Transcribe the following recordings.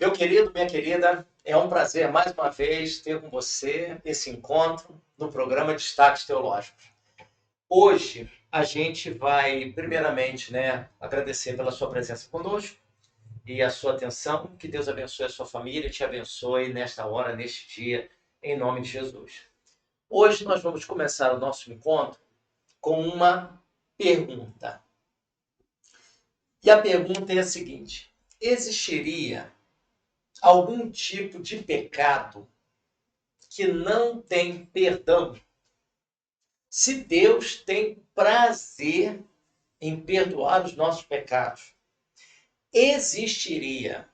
Meu querido, minha querida, é um prazer mais uma vez ter com você esse encontro no programa Destaques Teológicos. Hoje a gente vai, primeiramente, agradecer pela sua presença conosco e a sua atenção. Que Deus abençoe a sua família e te abençoe nesta hora, neste dia, em nome de Jesus. Hoje nós vamos começar o nosso encontro com uma pergunta. E a pergunta é a seguinte: existiria algum tipo de pecado que não tem perdão? Se Deus tem prazer em perdoar os nossos pecados, existiria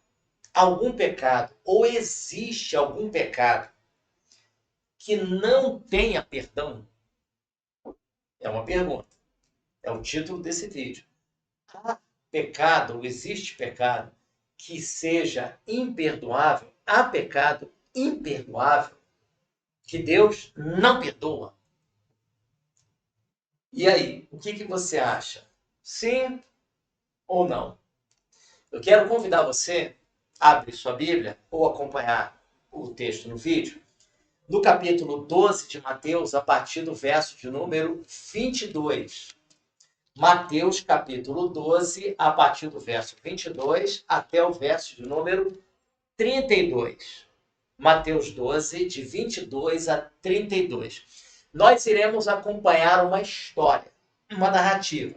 algum pecado ou existe algum pecado que não tenha perdão? É uma pergunta. É o título desse vídeo. Há pecado ou existe pecado que seja imperdoável? Há pecado imperdoável que Deus não perdoa? E aí, o que você acha? Sim ou não? Eu quero convidar você a abrir sua Bíblia ou acompanhar o texto no vídeo, no capítulo 12 de Mateus, a partir do verso de número 22. Mateus, capítulo 12, a partir do verso 22 até o verso de número 32. Mateus 12, de 22 a 32. Nós iremos acompanhar uma história, uma narrativa.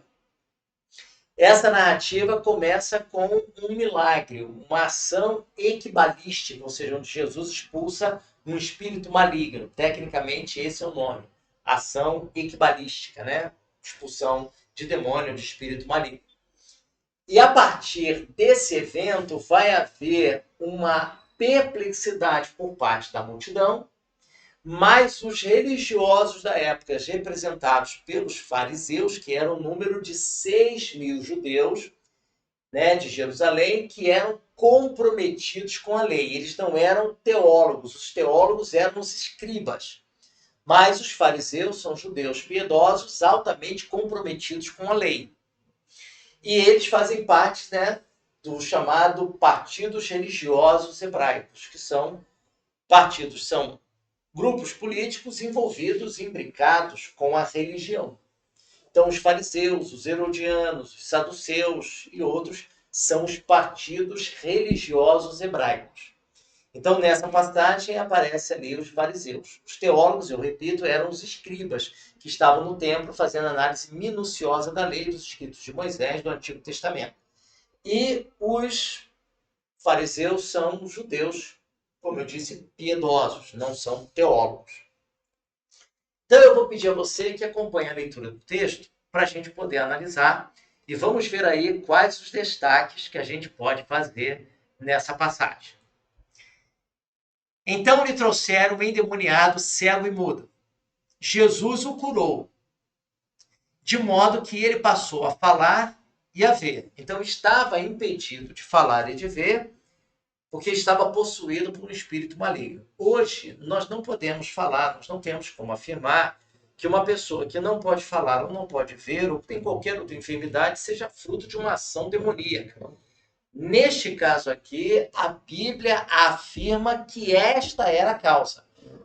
Essa narrativa começa com um milagre, uma ação equibalística, ou seja, onde Jesus expulsa um espírito maligno. Tecnicamente, esse é o nome. Ação equibalística, expulsão de demônio, de espírito maligno. E a partir desse evento vai haver uma perplexidade por parte da multidão, mas os religiosos da época, representados pelos fariseus, que eram um número de 6.000 judeus, de Jerusalém, que eram comprometidos com a lei. Eles não eram teólogos, os teólogos eram os escribas. Mas os fariseus são judeus piedosos, altamente comprometidos com a lei. E eles fazem parte do chamado partidos religiosos hebraicos, que são grupos políticos envolvidos, imbricados com a religião. Então, os fariseus, os herodianos, os saduceus e outros são os partidos religiosos hebraicos. Então, nessa passagem, aparece ali os fariseus. Os teólogos, eu repito, eram os escribas, que estavam no templo fazendo análise minuciosa da lei dos escritos de Moisés do Antigo Testamento. E os fariseus são os judeus, como eu disse, piedosos, não são teólogos. Então eu vou pedir a você que acompanhe a leitura do texto para a gente poder analisar e vamos ver aí quais os destaques que a gente pode fazer nessa passagem. Então lhe trouxeram o endemoniado cego e mudo. Jesus o curou, de modo que ele passou a falar e a ver. Então estava impedido de falar e de ver, porque estava possuído por um espírito maligno. Hoje, nós não podemos falar, nós não temos como afirmar que uma pessoa que não pode falar ou não pode ver, ou tem qualquer outra enfermidade, seja fruto de uma ação demoníaca. Neste caso aqui, a Bíblia afirma que esta era a causa.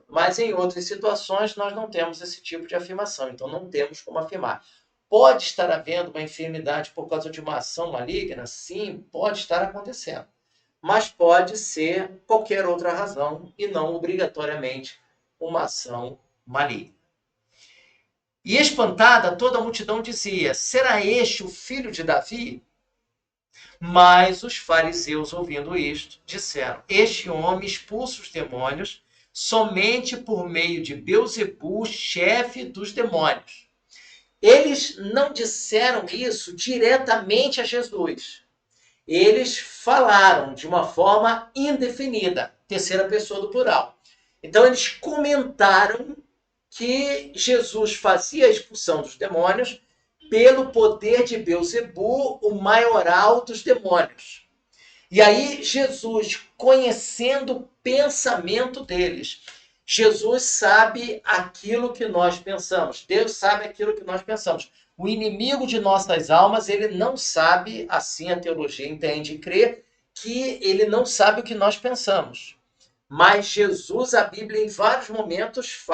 Mas em outras situações, nós não temos esse tipo de afirmação, então não temos como afirmar. Pode estar havendo uma enfermidade por causa de uma ação maligna? Sim, pode estar acontecendo. Mas pode ser qualquer outra razão e não obrigatoriamente uma ação maligna. E espantada, toda a multidão dizia: será este o filho de Davi? Mas os fariseus, ouvindo isto, disseram: este homem expulsa os demônios somente por meio de Beelzebu, chefe dos demônios. Eles não disseram isso diretamente a Jesus. Eles falaram de uma forma indefinida, terceira pessoa do plural. Então, eles comentaram que Jesus fazia a expulsão dos demônios pelo poder de Beelzebu, o maioral dos demônios. E aí, Jesus, conhecendo o pensamento deles, Jesus sabe aquilo que nós pensamos. Deus sabe aquilo que nós pensamos. O inimigo de nossas almas, ele não sabe, assim a teologia entende e crê, que ele não sabe o que nós pensamos. Mas Jesus, a Bíblia, em vários momentos,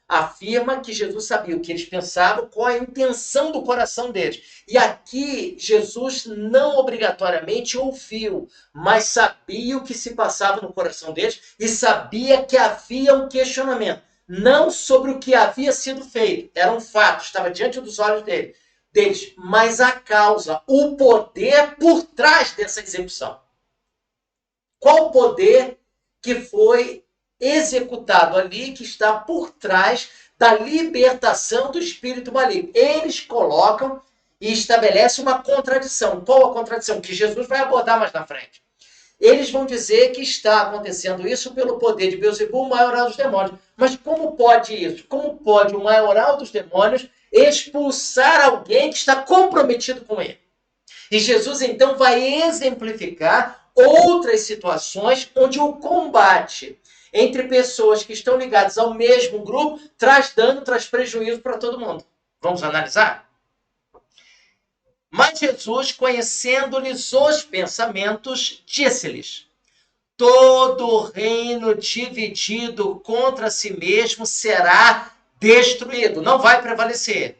afirma que Jesus sabia o que eles pensavam, qual a intenção do coração deles. E aqui, Jesus não obrigatoriamente ouviu, mas sabia o que se passava no coração deles e sabia que havia um questionamento. Não sobre o que havia sido feito, era um fato, estava diante dos olhos deles, mas a causa, o poder por trás dessa execução. Qual o poder que foi executado ali, que está por trás da libertação do espírito maligno? Eles colocam e estabelecem uma contradição. Qual a contradição? Que Jesus vai abordar mais na frente. Eles vão dizer que está acontecendo isso pelo poder de Beelzebul, o maioral dos demônios. Mas como pode isso? Como pode o maioral dos demônios expulsar alguém que está comprometido com ele? E Jesus, então, vai exemplificar outras situações onde o combate entre pessoas que estão ligadas ao mesmo grupo traz dano, traz prejuízo para todo mundo. Vamos analisar? Mas Jesus, conhecendo-lhes os pensamentos, disse-lhes: todo reino dividido contra si mesmo será destruído, não vai prevalecer.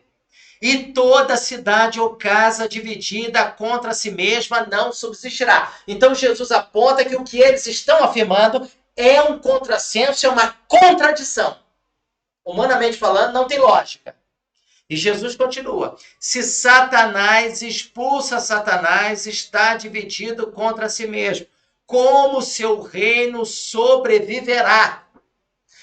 E toda cidade ou casa dividida contra si mesma não subsistirá. Então Jesus aponta que o que eles estão afirmando é um contrassenso, é uma contradição. Humanamente falando, não tem lógica. E Jesus continua: se Satanás expulsa Satanás, está dividido contra si mesmo. Como seu reino sobreviverá?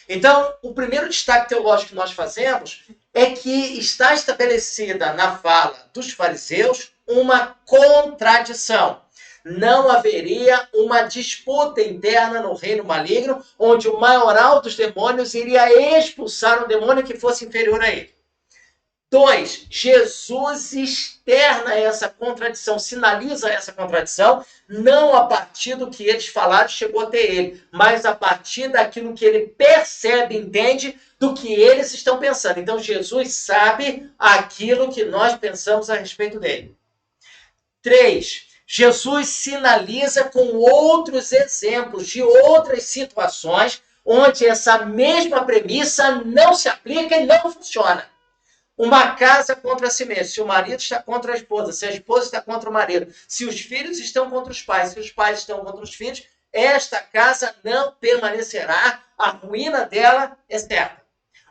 Então, o primeiro destaque teológico que nós fazemos é que está estabelecida na fala dos fariseus uma contradição. Não haveria uma disputa interna no reino maligno, onde o maioral dos demônios iria expulsar um demônio que fosse inferior a ele. 2. Jesus externa essa contradição, sinaliza essa contradição, não a partir do que eles falaram chegou até ele, mas a partir daquilo que ele percebe, entende do que eles estão pensando. Então Jesus sabe aquilo que nós pensamos a respeito dele. 3. Jesus sinaliza com outros exemplos de outras situações onde essa mesma premissa não se aplica e não funciona. Uma casa contra si mesmo. Se o marido está contra a esposa, se a esposa está contra o marido, se os filhos estão contra os pais, se os pais estão contra os filhos, esta casa não permanecerá. A ruína dela é certa.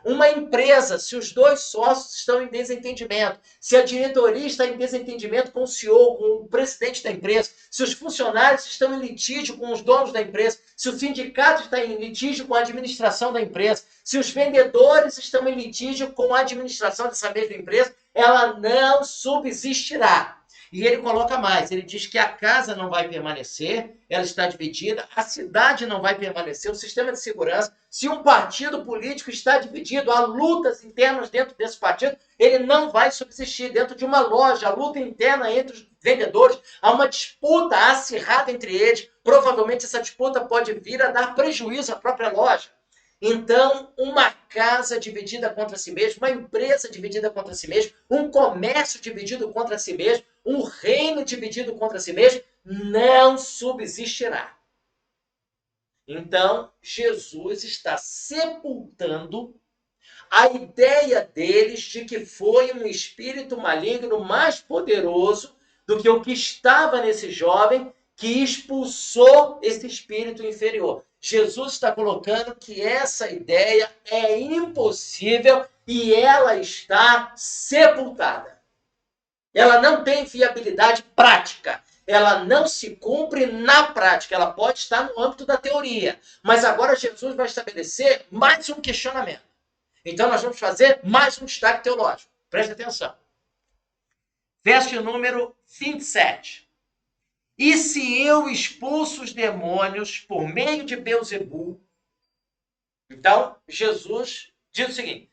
Uma empresa, se os dois sócios estão em desentendimento, se a diretoria está em desentendimento com o CEO, com o presidente da empresa, se os funcionários estão em litígio com os donos da empresa, se o sindicato está em litígio com a administração da empresa, se os vendedores estão em litígio com a administração dessa mesma empresa, ela não subsistirá. E ele coloca mais, ele diz que a casa não vai permanecer, ela está dividida, a cidade não vai permanecer, o sistema de segurança, se um partido político está dividido, há lutas internas dentro desse partido, ele não vai subsistir. Dentro de uma loja, a luta interna entre os vendedores, há uma disputa acirrada entre eles, provavelmente essa disputa pode vir a dar prejuízo à própria loja. Então, uma casa dividida contra si mesma, uma empresa dividida contra si mesma, um comércio dividido contra si mesmo, um reino dividido contra si mesmo, não subsistirá. Então, Jesus está sepultando a ideia deles de que foi um espírito maligno mais poderoso do que o que estava nesse jovem que expulsou esse espírito inferior. Jesus está colocando que essa ideia é impossível e ela está sepultada. Ela não tem viabilidade prática. Ela não se cumpre na prática. Ela pode estar no âmbito da teoria. Mas agora Jesus vai estabelecer mais um questionamento. Então nós vamos fazer mais um destaque teológico. Preste atenção. Verso número 27. E se eu expulso os demônios por meio de Beelzebul? Então, Jesus diz o seguinte: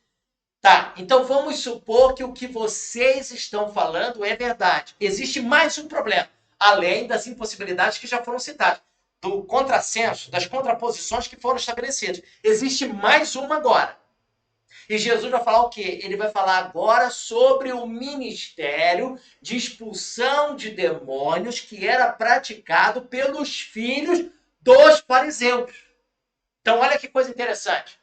tá, então vamos supor que o que vocês estão falando é verdade. Existe mais um problema, além das impossibilidades que já foram citadas, do contrassenso, das contraposições que foram estabelecidas. Existe mais uma agora. E Jesus vai falar o quê? Ele vai falar agora sobre o ministério de expulsão de demônios que era praticado pelos filhos dos fariseus. Então, olha que coisa interessante.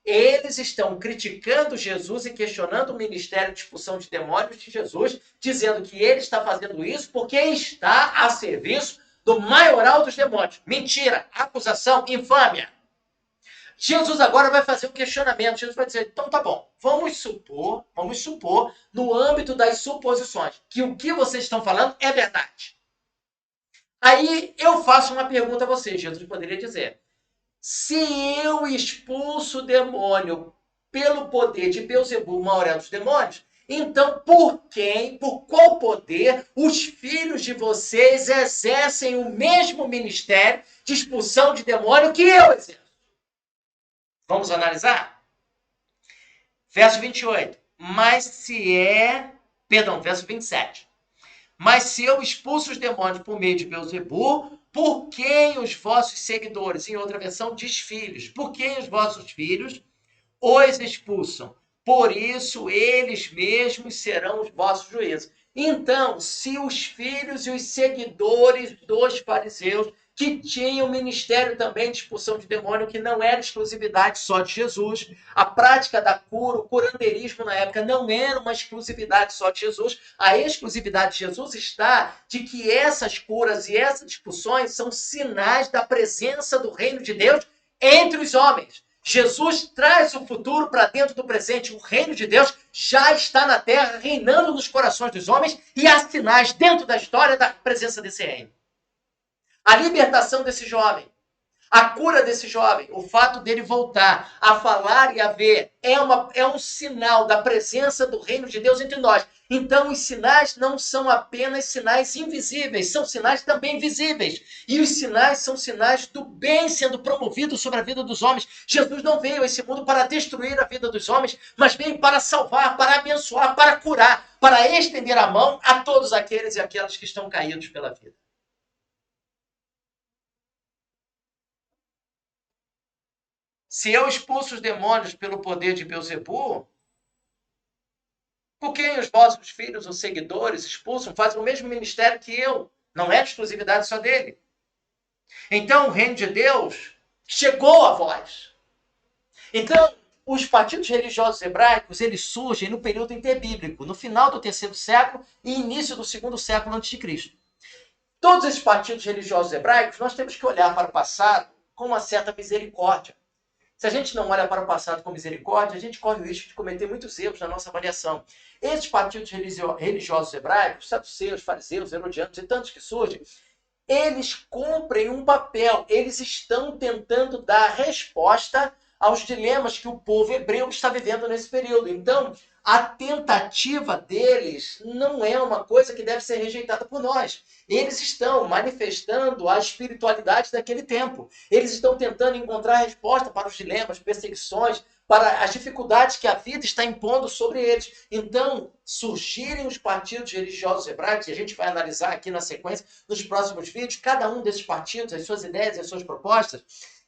Eles estão criticando Jesus e questionando o ministério de expulsão de demônios de Jesus, dizendo que ele está fazendo isso porque está a serviço do maioral dos demônios. Mentira, acusação, infâmia. Jesus agora vai fazer um questionamento. Jesus vai dizer, então tá bom, vamos supor, no âmbito das suposições, que o que vocês estão falando é verdade. Aí eu faço uma pergunta a vocês. Jesus poderia dizer, se eu expulso o demônio pelo poder de Beelzebul, maioral dos demônios, então por qual poder os filhos de vocês exercem o mesmo ministério de expulsão de demônio que eu exerço? Vamos analisar? Verso 28. Verso 27. Mas se eu expulso os demônios por meio de Beelzebul, por quem os vossos seguidores, em outra versão diz filhos, por quem os vossos filhos os expulsam? Por isso eles mesmos serão os vossos juízes. Então, se os filhos e os seguidores dos fariseus, que tinham ministério também de expulsão de demônio, que não era exclusividade só de Jesus, a prática da cura, o curandeirismo na época não era uma exclusividade só de Jesus, a exclusividade de Jesus está de que essas curas e essas expulsões são sinais da presença do reino de Deus entre os homens. Jesus traz o futuro para dentro do presente. O reino de Deus já está na terra, reinando nos corações dos homens, e há sinais dentro da história da presença desse reino. A libertação desse jovem, a cura desse jovem, o fato dele voltar a falar e a ver, é um sinal da presença do reino de Deus entre nós. Então, os sinais não são apenas sinais invisíveis, são sinais também visíveis. E os sinais são sinais do bem sendo promovido sobre a vida dos homens. Jesus não veio a esse mundo para destruir a vida dos homens, mas veio para salvar, para abençoar, para curar, para estender a mão a todos aqueles e aquelas que estão caídos pela vida. Se eu expulso os demônios pelo poder de Beelzebul, por quem os vossos filhos, os seguidores, expulsam, fazem o mesmo ministério que eu. Não é de exclusividade só dele. Então, o reino de Deus chegou a vós. Então, os partidos religiosos hebraicos, eles surgem no período interbíblico, no final do 3º século e início do 2º século a.C. Todos esses partidos religiosos hebraicos, nós temos que olhar para o passado com uma certa misericórdia. Se a gente não olha para o passado com misericórdia, a gente corre o risco de cometer muitos erros na nossa avaliação. Esses partidos religiosos hebraicos, saduceus, fariseus, herodianos e tantos que surgem, eles cumprem um papel. Eles estão tentando dar resposta aos dilemas que o povo hebreu está vivendo nesse período. Então, a tentativa deles não é uma coisa que deve ser rejeitada por nós. Eles estão manifestando a espiritualidade daquele tempo. Eles estão tentando encontrar resposta para os dilemas, perseguições, para as dificuldades que a vida está impondo sobre eles. Então, surgirem os partidos religiosos hebraicos, e a gente vai analisar aqui na sequência, nos próximos vídeos, cada um desses partidos, as suas ideias, as suas propostas.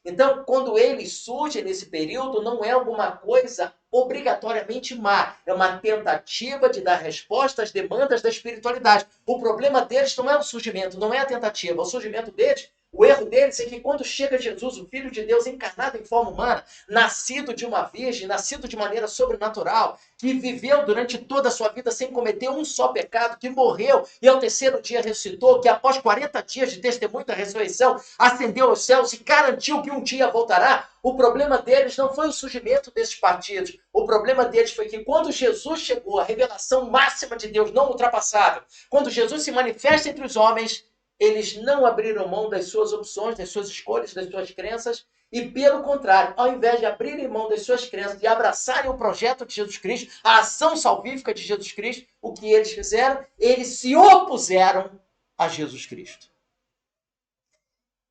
Então, quando eles surgem nesse período, não é alguma coisa obrigatoriamente má. É uma tentativa de dar resposta às demandas da espiritualidade. O problema deles não é o surgimento, não é a tentativa. O surgimento deles, o erro deles é que quando chega Jesus, o Filho de Deus encarnado em forma humana, nascido de uma virgem, nascido de maneira sobrenatural, que viveu durante toda a sua vida sem cometer um só pecado, que morreu e ao 3º dia ressuscitou, que após 40 dias de testemunho da ressurreição, ascendeu aos céus e garantiu que um dia voltará. O problema deles não foi o surgimento desses partidos. O problema deles foi que quando Jesus chegou, a revelação máxima de Deus, não ultrapassável, quando Jesus se manifesta entre os homens, eles não abriram mão das suas opções, das suas escolhas, das suas crenças, e pelo contrário, ao invés de abrirem mão das suas crenças, de abraçarem o projeto de Jesus Cristo, a ação salvífica de Jesus Cristo, o que eles fizeram? Eles se opuseram a Jesus Cristo.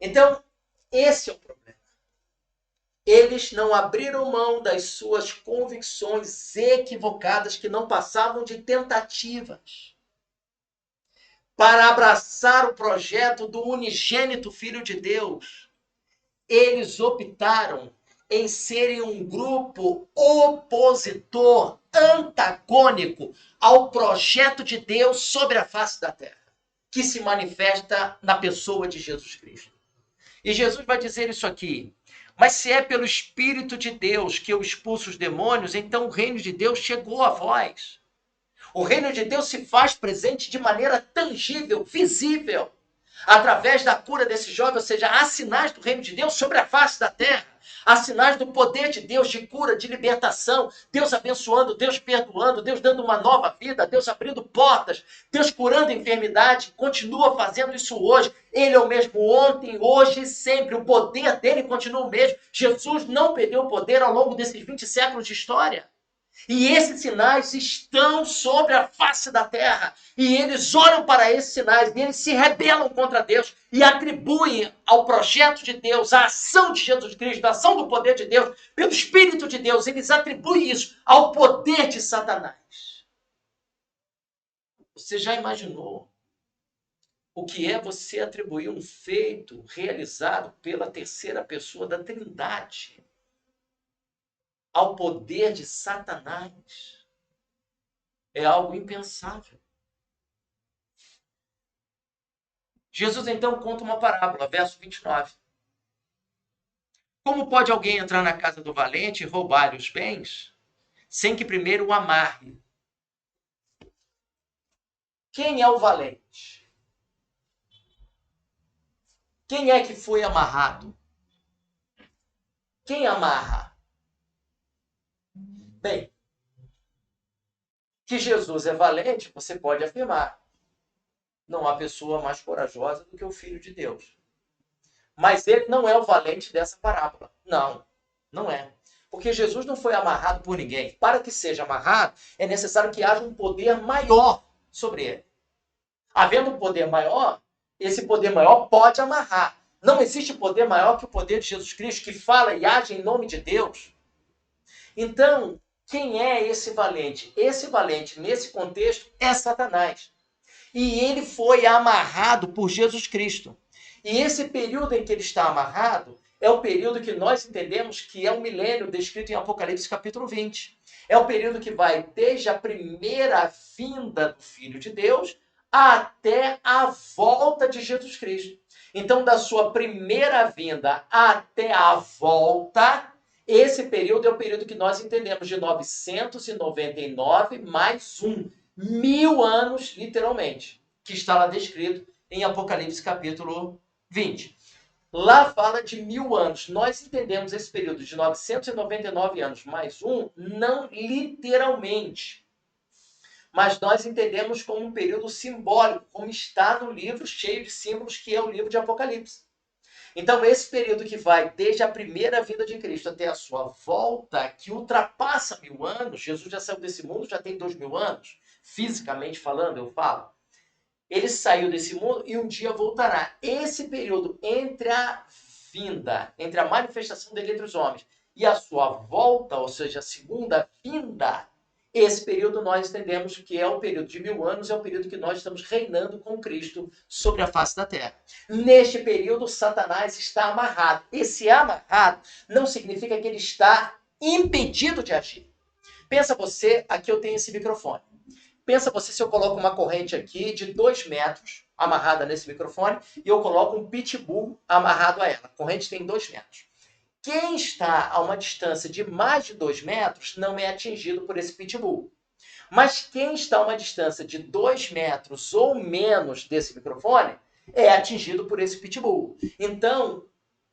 Então, esse é o problema. Eles não abriram mão das suas convicções equivocadas, que não passavam de tentativas, para abraçar o projeto do unigênito Filho de Deus. Eles optaram em serem um grupo opositor, antagônico ao projeto de Deus sobre a face da terra, que se manifesta na pessoa de Jesus Cristo. E Jesus vai dizer isso aqui: mas se é pelo Espírito de Deus que eu expulso os demônios, então o reino de Deus chegou a vós. O reino de Deus se faz presente de maneira tangível, visível, através da cura desse jovem, ou seja, há sinais do reino de Deus sobre a face da terra. Há sinais do poder de Deus, de cura, de libertação, Deus abençoando, Deus perdoando, Deus dando uma nova vida, Deus abrindo portas, Deus curando a enfermidade, continua fazendo isso hoje. Ele é o mesmo ontem, hoje e sempre. O poder dele continua o mesmo. Jesus não perdeu o poder ao longo desses 20 séculos de história. E esses sinais estão sobre a face da terra. E eles olham para esses sinais e eles se rebelam contra Deus e atribuem ao projeto de Deus, à ação de Jesus Cristo, à ação do poder de Deus, pelo Espírito de Deus. Eles atribuem isso ao poder de Satanás. Você já imaginou o que é você atribuir um feito realizado pela terceira pessoa da Trindade ao poder de Satanás? É algo impensável. Jesus então conta uma parábola, verso 29. Como pode alguém entrar na casa do valente e roubar-lhe os bens, sem que primeiro o amarre? Quem é o valente? Quem é que foi amarrado? Quem amarra? Bem, que Jesus é valente, você pode afirmar. Não há pessoa mais corajosa do que o Filho de Deus. Mas ele não é o valente dessa parábola. Não, não é. Porque Jesus não foi amarrado por ninguém. Para que seja amarrado, é necessário que haja um poder maior sobre ele. Havendo um poder maior, esse poder maior pode amarrar. Não existe poder maior que o poder de Jesus Cristo, que fala e age em nome de Deus. Então, quem é esse valente? Esse valente, nesse contexto, é Satanás. E ele foi amarrado por Jesus Cristo. E esse período em que ele está amarrado é o período que nós entendemos que é o milênio descrito em Apocalipse capítulo 20. É o período que vai desde a primeira vinda do Filho de Deus até a volta de Jesus Cristo. Então, da sua primeira vinda até a volta, esse período é o período que nós entendemos de 999 mais 1. 1000 anos, literalmente, que está lá descrito em Apocalipse capítulo 20. Lá fala de 1000 anos. Nós entendemos esse período de 999 anos mais 1, não literalmente. Mas nós entendemos como um período simbólico, como está no livro cheio de símbolos, que é o livro de Apocalipse. Então, esse período que vai desde a primeira vinda de Cristo até a sua volta, que ultrapassa 1000 anos, Jesus já saiu desse mundo, já tem 2000 anos, fisicamente falando, eu falo. Ele saiu desse mundo e um dia voltará. Esse período entre a vinda, entre a manifestação dele entre os homens e a sua volta, ou seja, a segunda vinda, esse período nós entendemos que é o período de 1000 anos, é o período que nós estamos reinando com Cristo sobre a face da terra. Neste período, Satanás está amarrado. Esse amarrado não significa que ele está impedido de agir. Pensa você, aqui eu tenho esse microfone. Pensa você se eu coloco uma corrente aqui de 2 metros amarrada nesse microfone e eu coloco um pitbull amarrado a ela. A corrente tem 2 metros. Quem está a uma distância de mais de 2 metros não é atingido por esse pitbull. Mas quem está a uma distância de 2 metros ou menos desse microfone é atingido por esse pitbull. Então,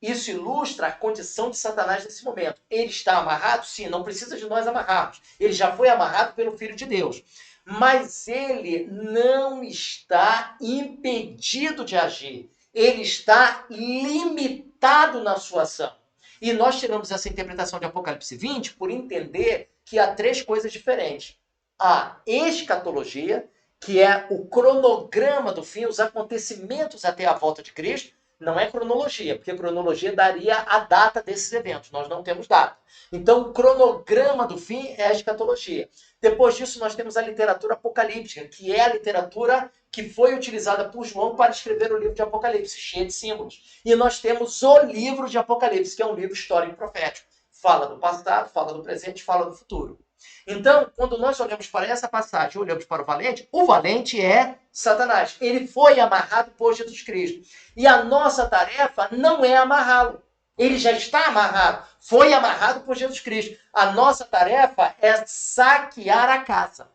isso ilustra a condição de Satanás nesse momento. Ele está amarrado? Sim, não precisa de nós amarrarmos. Ele já foi amarrado pelo Filho de Deus. Mas ele não está impedido de agir. Ele está limitado na sua ação. E nós tiramos essa interpretação de Apocalipse 20 por entender que há 3 coisas diferentes. A escatologia, que é o cronograma do fim, os acontecimentos até a volta de Cristo. Não é cronologia, porque cronologia daria a data desses eventos. Nós não temos data. Então, o cronograma do fim é a escatologia. Depois disso, nós temos a literatura apocalíptica, que é a literatura que foi utilizada por João para escrever o livro de Apocalipse, cheio de símbolos. E nós temos o livro de Apocalipse, que é um livro histórico e profético. fala do passado, fala do presente, fala do futuro. Então, quando nós olhamos para essa passagem, olhamos para o valente é Satanás. Ele foi amarrado por Jesus Cristo. E a nossa tarefa não é amarrá-lo. Ele já está amarrado. Foi amarrado por Jesus Cristo. A nossa tarefa é saquear a casa.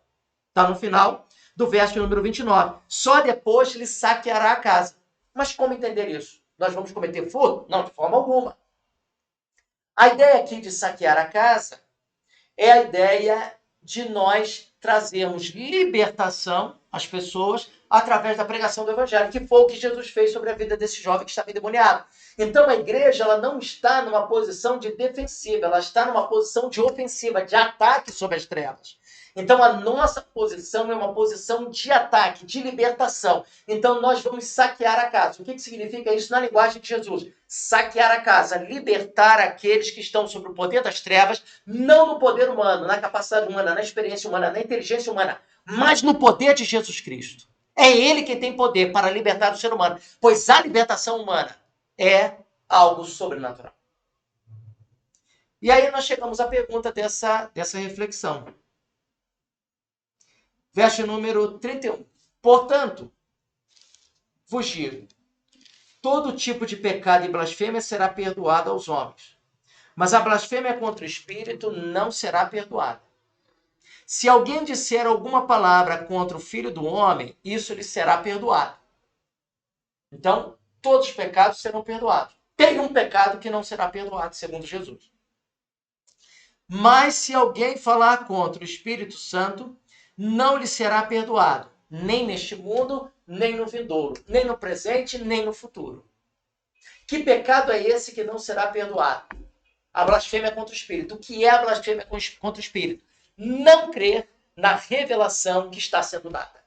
Está no final do verso número 29. Só depois ele saqueará a casa. Mas como entender isso? Nós vamos cometer furto? Não, de forma alguma. A ideia aqui de saquear a casa é a ideia de nós trazermos libertação às pessoas através da pregação do Evangelho, que foi o que Jesus fez sobre a vida desse jovem que estava endemoniado. Então a igreja ela não está numa posição de defensiva, ela está numa posição de ofensiva, de ataque sobre as trevas. Então a nossa posição é uma posição de ataque, de libertação. Então nós vamos saquear a casa. O que significa isso na linguagem de Jesus? Saquear a casa, libertar aqueles que estão sob o poder das trevas, não no poder humano, na capacidade humana, na experiência humana, na inteligência humana, mas no poder de Jesus Cristo. É Ele quem tem poder para libertar o ser humano, pois a libertação humana é algo sobrenatural. E aí nós chegamos à pergunta dessa reflexão. Verso número 31. Portanto, vos digo, todo tipo de pecado e blasfêmia será perdoado aos homens, mas a blasfêmia contra o Espírito não será perdoada. Se alguém disser alguma palavra contra o Filho do Homem, isso lhe será perdoado. Então, todos os pecados serão perdoados. Tem um pecado que não será perdoado, segundo Jesus. Mas se alguém falar contra o Espírito Santo, não lhe será perdoado, nem neste mundo, nem no vindouro, nem no presente, nem no futuro. Que pecado é esse que não será perdoado? A blasfêmia contra o Espírito. O que é a blasfêmia contra o Espírito? Não crer na revelação que está sendo dada.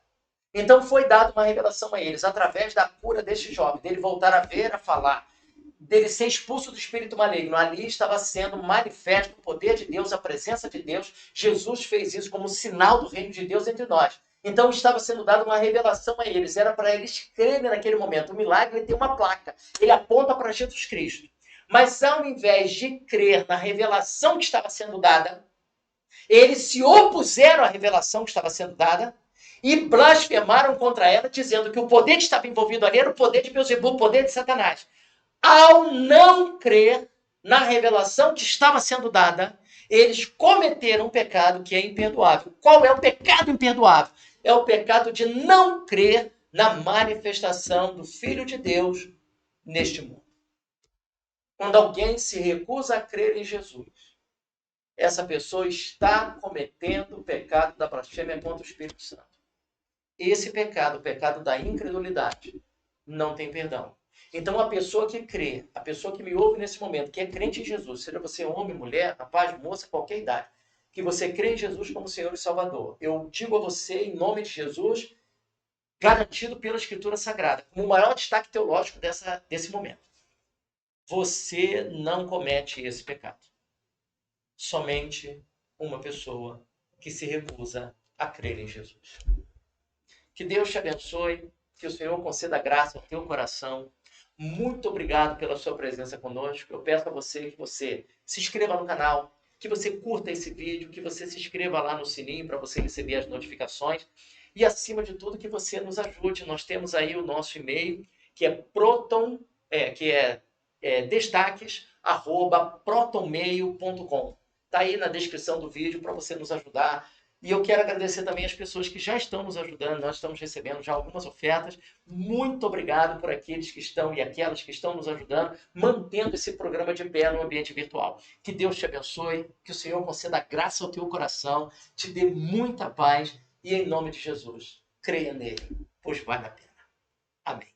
Então foi dada uma revelação a eles, através da cura deste jovem, dele voltar a ver, a falar, dele ser expulso do espírito maligno. Ali estava sendo manifesto o poder de Deus, a presença de Deus. Jesus fez isso como sinal do reino de Deus entre nós. Então estava sendo dada uma revelação a eles. Era para eles crerem naquele momento. O milagre ele tem uma placa. Ele aponta para Jesus Cristo. Mas ao invés de crer na revelação que estava sendo dada, eles se opuseram à revelação que estava sendo dada e blasfemaram contra ela, dizendo que o poder que estava envolvido ali era o poder de Beelzebub, o poder de Satanás. Ao não crer na revelação que estava sendo dada, eles cometeram um pecado que é imperdoável. Qual é o pecado imperdoável? É o pecado de não crer na manifestação do Filho de Deus neste mundo. Quando alguém se recusa a crer em Jesus, essa pessoa está cometendo o pecado da blasfêmia contra o Espírito Santo. Esse pecado, o pecado da incredulidade, não tem perdão. Então, a pessoa que crê, a pessoa que me ouve nesse momento, que é crente em Jesus, seja você homem, mulher, rapaz, moça, qualquer idade, que você crê em Jesus como Senhor e Salvador, eu digo a você, em nome de Jesus, garantido pela Escritura Sagrada, como o maior destaque teológico desse momento. Você não comete esse pecado. Somente uma pessoa que se recusa a crer em Jesus. Que Deus te abençoe, que o Senhor conceda graça ao teu coração. Muito obrigado pela sua presença conosco. Eu peço a você que você se inscreva no canal, que você curta esse vídeo, que você se inscreva lá no sininho para você receber as notificações e, acima de tudo, que você nos ajude. Nós temos aí o nosso e-mail, que é destaques@protonmail.com. Está aí na descrição do vídeo para você nos ajudar. E eu quero agradecer também as pessoas que já estão nos ajudando. Nós estamos recebendo já algumas ofertas. Muito obrigado por aqueles que estão e aquelas que estão nos ajudando, mantendo esse programa de pé no ambiente virtual. Que Deus te abençoe, que o Senhor conceda graça ao teu coração, te dê muita paz e, em nome de Jesus, creia nele, pois vale a pena. Amém.